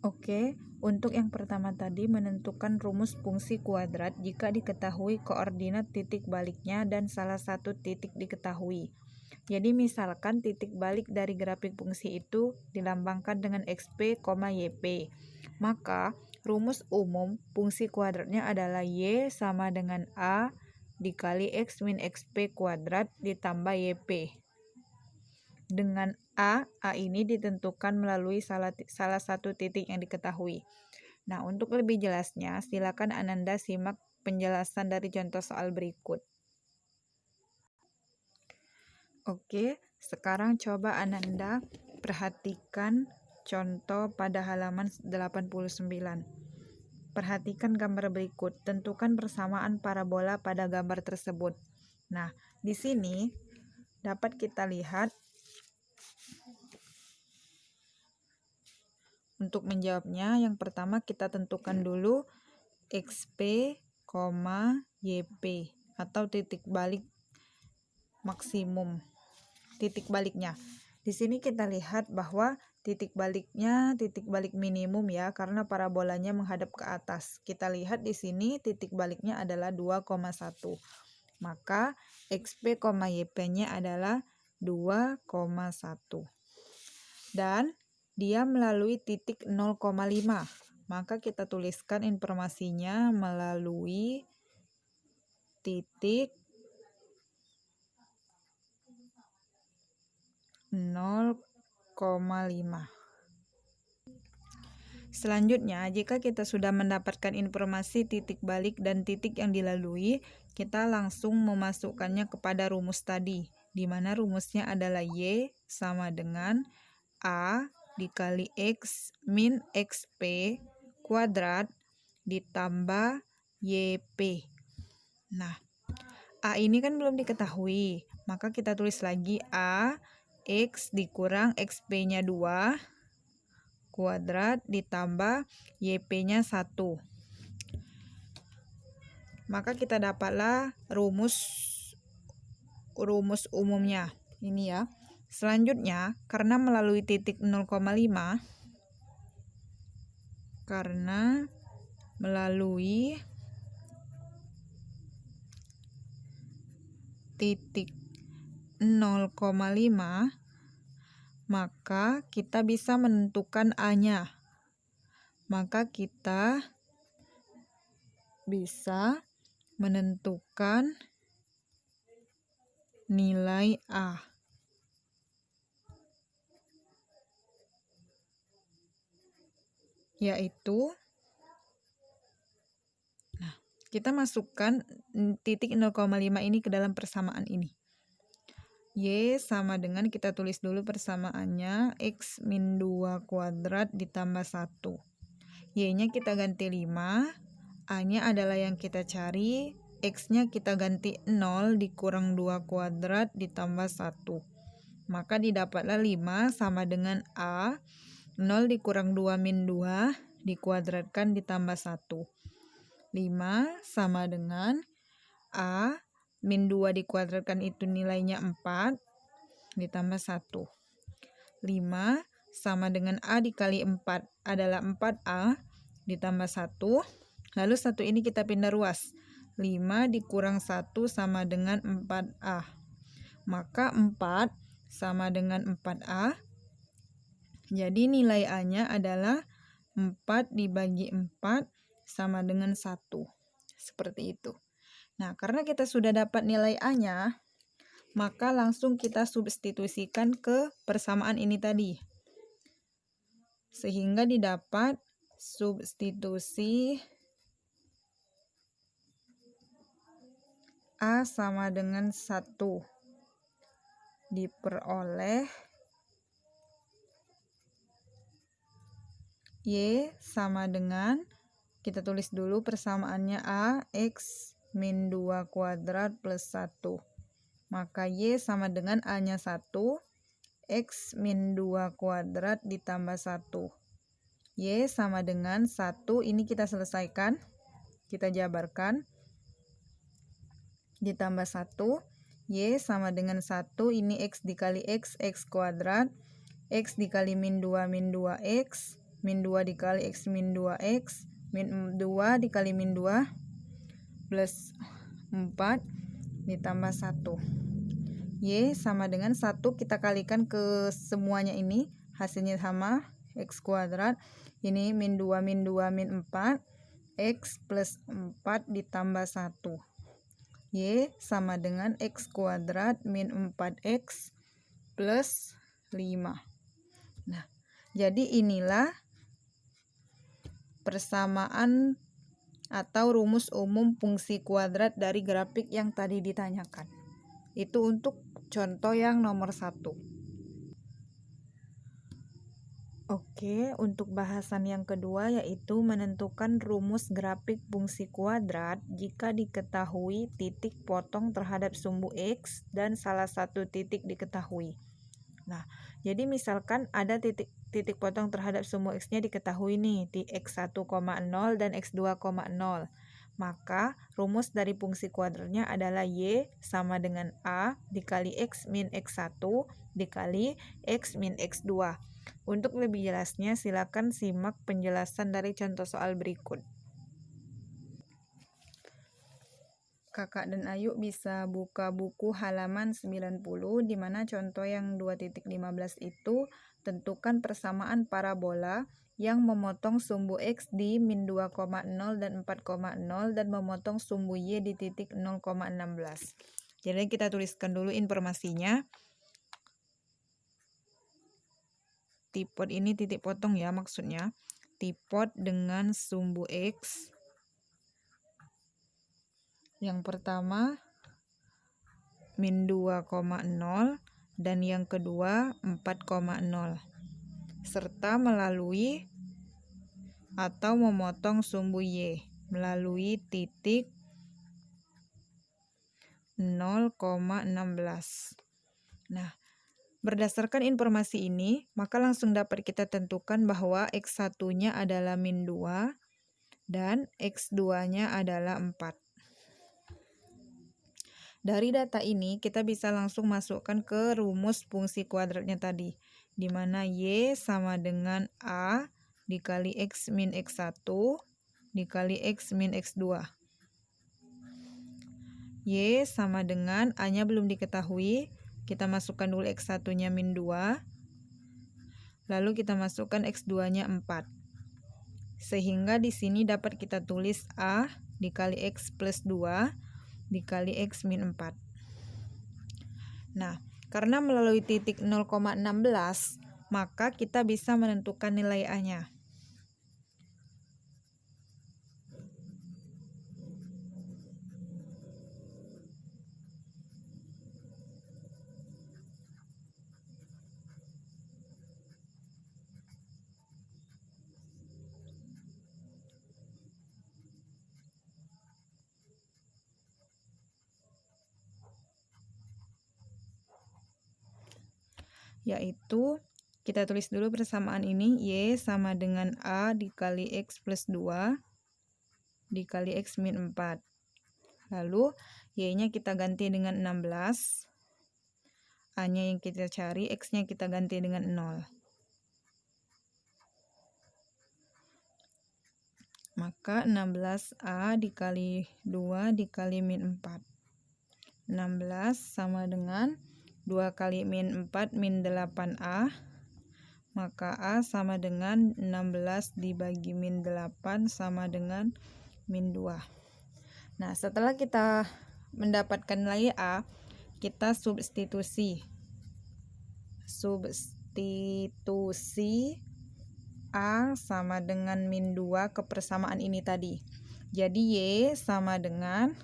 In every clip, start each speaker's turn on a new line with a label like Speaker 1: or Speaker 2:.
Speaker 1: Oke, untuk yang pertama tadi menentukan rumus fungsi kuadrat jika diketahui koordinat titik baliknya dan salah satu titik diketahui. Jadi misalkan titik balik dari grafik fungsi itu dilambangkan dengan XP, YP. Maka rumus umum fungsi kuadratnya adalah Y sama dengan A dikali X min XP kuadrat ditambah YP. Dengan A ini ditentukan melalui salah satu titik yang diketahui. Nah, untuk lebih jelasnya, silakan Ananda simak penjelasan dari contoh soal berikut. Oke, sekarang coba Ananda perhatikan contoh pada halaman 89. Perhatikan gambar berikut, tentukan persamaan parabola pada gambar tersebut. Nah, di sini dapat kita lihat. Untuk menjawabnya, yang pertama kita tentukan dulu XP, YP atau titik balik maksimum. Titik baliknya. Di sini kita lihat bahwa titik baliknya titik balik minimum ya, karena parabolanya menghadap ke atas. Kita lihat di sini titik baliknya adalah 2,1. Maka XP, YP-nya adalah 2,1. Dan dia melalui titik 0,5. Maka kita tuliskan informasinya melalui titik 0,5. Selanjutnya, jika kita sudah mendapatkan informasi titik balik dan titik yang dilalui, kita langsung memasukkannya kepada rumus tadi, di mana rumusnya adalah Y sama dengan A dikali X min XP kuadrat ditambah YP. Nah, A ini kan belum diketahui, maka kita tulis lagi A X dikurang XP-nya 2 kuadrat ditambah YP-nya 1. Maka kita dapatlah rumus umumnya. Ini ya. Selanjutnya, karena melalui titik 0,5, karena melalui titik 0,5, maka kita bisa menentukan A-nya. Maka kita bisa menentukan nilai A. Yaitu, nah, kita masukkan titik 0,5 ini ke dalam persamaan ini. Y sama dengan, kita tulis dulu persamaannya, X min 2 kuadrat ditambah 1. Y-nya kita ganti 5, A-nya adalah yang kita cari, X-nya kita ganti 0 dikurang 2 kuadrat ditambah 1. Maka didapatlah 5 sama dengan A, 0 dikurang 2 min 2 dikuadratkan ditambah 1. 5 sama dengan A min 2 dikuadratkan itu nilainya 4 ditambah 1. 5 sama dengan A dikali 4 adalah 4A ditambah 1. Lalu 1 ini kita pindah ruas. 5 dikurang 1 sama dengan 4A. Maka 4 sama dengan 4A. Jadi nilai A-nya adalah 4 dibagi 4 sama dengan 1. Seperti itu. Nah, karena kita sudah dapat nilai A-nya, maka langsung kita substitusikan ke persamaan ini tadi. Sehingga didapat substitusi A sama dengan 1. Diperoleh Y sama dengan, kita tulis dulu persamaannya A, X min 2 kuadrat plus 1. Maka Y sama dengan A-nya 1, X min 2 kuadrat ditambah 1. Y sama dengan 1, ini kita selesaikan, kita jabarkan, ditambah 1. Y sama dengan 1, ini X dikali X, X kuadrat, X dikali min 2 X, min 2 dikali X min 2X, min 2 dikali min 2 plus 4 ditambah 1. Y sama dengan 1 kita kalikan ke semuanya ini, hasilnya sama, X kuadrat. Ini min 2 min 2 min 4, X plus 4 ditambah 1. Y sama dengan X kuadrat min 4X plus 5. Nah, jadi inilah persamaan atau rumus umum fungsi kuadrat dari grafik yang tadi ditanyakan. Itu untuk contoh yang nomor 1. Oke, untuk bahasan yang kedua yaitu menentukan rumus grafik fungsi kuadrat jika diketahui titik potong terhadap sumbu X dan salah satu titik diketahui. Nah, jadi misalkan ada titik potong terhadap sumbu X-nya diketahui nih, di X1,0 dan X2,0. Maka rumus dari fungsi kuadratnya adalah Y sama dengan A dikali X min X1 dikali X min X2. Untuk lebih jelasnya silakan simak penjelasan dari contoh soal berikut. Kakak dan Ayu bisa buka buku halaman 90 di mana contoh yang 2.15 itu tentukan persamaan parabola yang memotong sumbu X di min 2,0 dan 4,0 dan memotong sumbu Y di titik 0,16. Jadi kita tuliskan dulu informasinya. Tipot ini titik potong ya maksudnya. Tipot dengan sumbu X. Yang pertama min 2,0 dan yang kedua 4,0. Serta melalui atau memotong sumbu Y melalui titik 0,16. Nah, berdasarkan informasi ini, maka langsung dapat kita tentukan bahwa X1-nya adalah min 2 dan X2-nya adalah 4. Dari data ini, kita bisa langsung masukkan ke rumus fungsi kuadratnya tadi, di mana Y sama dengan A dikali X min X1 dikali X min X2. Y sama dengan A-nya belum diketahui, kita masukkan dulu X1-nya min 2, lalu kita masukkan X2-nya 4. Sehingga di sini dapat kita tulis A dikali X plus 2 dikali X min 4. Nah, karena melalui titik 0,16, maka kita bisa menentukan nilai A-nya. Yaitu kita tulis dulu persamaan ini, Y sama dengan A dikali X plus 2 dikali X min 4. Lalu Y-nya kita ganti dengan 16, A-nya yang kita cari, X-nya kita ganti dengan 0. Maka 16A dikali 2 dikali min 4. 16 sama dengan 2 kali min 4 min 8A, maka A sama dengan 16 dibagi min 8 sama dengan min 2. Nah, setelah kita mendapatkan nilai A, kita substitusi A sama dengan min 2 ke persamaan ini tadi. Jadi Y sama dengan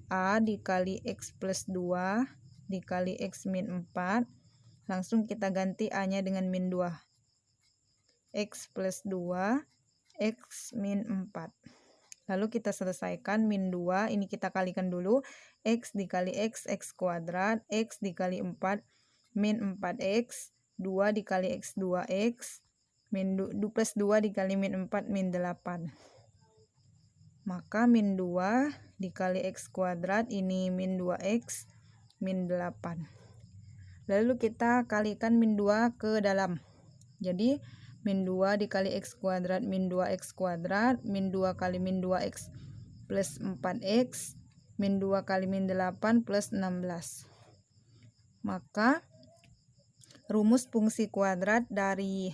Speaker 1: A dikali X plus 2 dikali X min 4, langsung kita ganti A-nya dengan min 2. X plus 2, X min 4. Lalu kita selesaikan min 2, ini kita kalikan dulu. X dikali X, X kuadrat, X dikali 4, min 4X, 2 dikali X 2X, min 2 plus 2 dikali min 4, min 8. Maka min 2 dikali X kuadrat, ini min 2X, min 8. Lalu kita kalikan min 2 ke dalam. Jadi min 2 dikali x kuadrat min 2x kuadrat, min 2 kali min 2x plus 4x, min 2 kali min 8 plus 16. Maka rumus fungsi kuadrat dari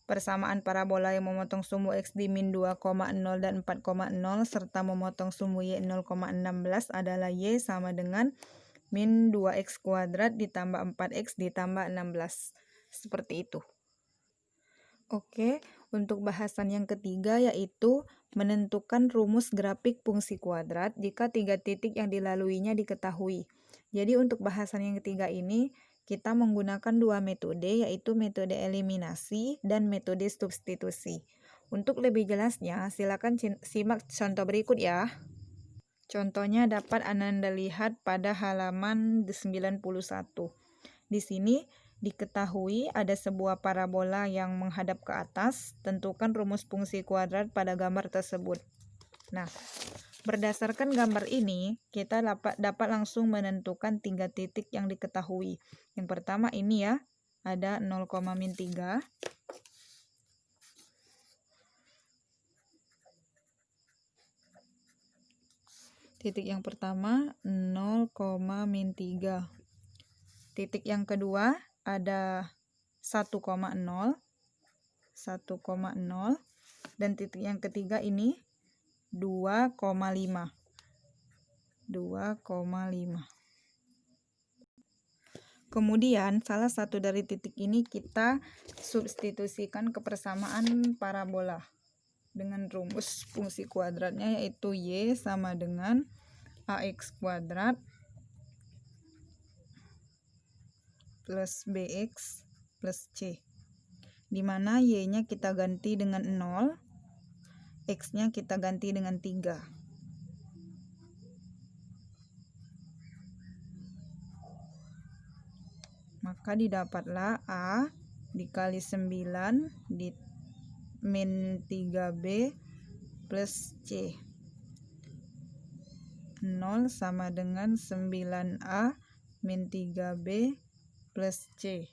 Speaker 1: persamaan parabola yang memotong sumbu x di min 2,0 dan 4,0 serta memotong sumbu y 0,16 adalah y sama dengan min 2x kuadrat ditambah 4x ditambah 16. Seperti itu. Oke, untuk bahasan yang ketiga yaitu menentukan rumus grafik fungsi kuadrat jika 3 titik yang dilaluinya diketahui. Jadi untuk bahasan yang ketiga ini kita menggunakan 2 metode yaitu metode eliminasi dan metode substitusi. Untuk lebih jelasnya silakan simak contoh berikut ya. Contohnya dapat Anda lihat pada halaman 91. Di sini diketahui ada sebuah parabola yang menghadap ke atas. Tentukan rumus fungsi kuadrat pada gambar tersebut. Nah, berdasarkan gambar ini, kita dapat langsung menentukan 3 titik yang diketahui. Yang pertama ini ya, ada 0,-3. Titik yang pertama 0,-3. Titik yang kedua ada 1,0. Dan titik yang ketiga ini 2,5. Kemudian salah satu dari titik ini kita substitusikan ke persamaan parabola dengan rumus fungsi kuadratnya yaitu y sama dengan ax kuadrat plus bx plus c, dimana y-nya kita ganti dengan 0, x-nya kita ganti dengan 3. Maka didapatlah A dikali 9 di min 3b plus c. 0 sama dengan 9a min 3b plus c.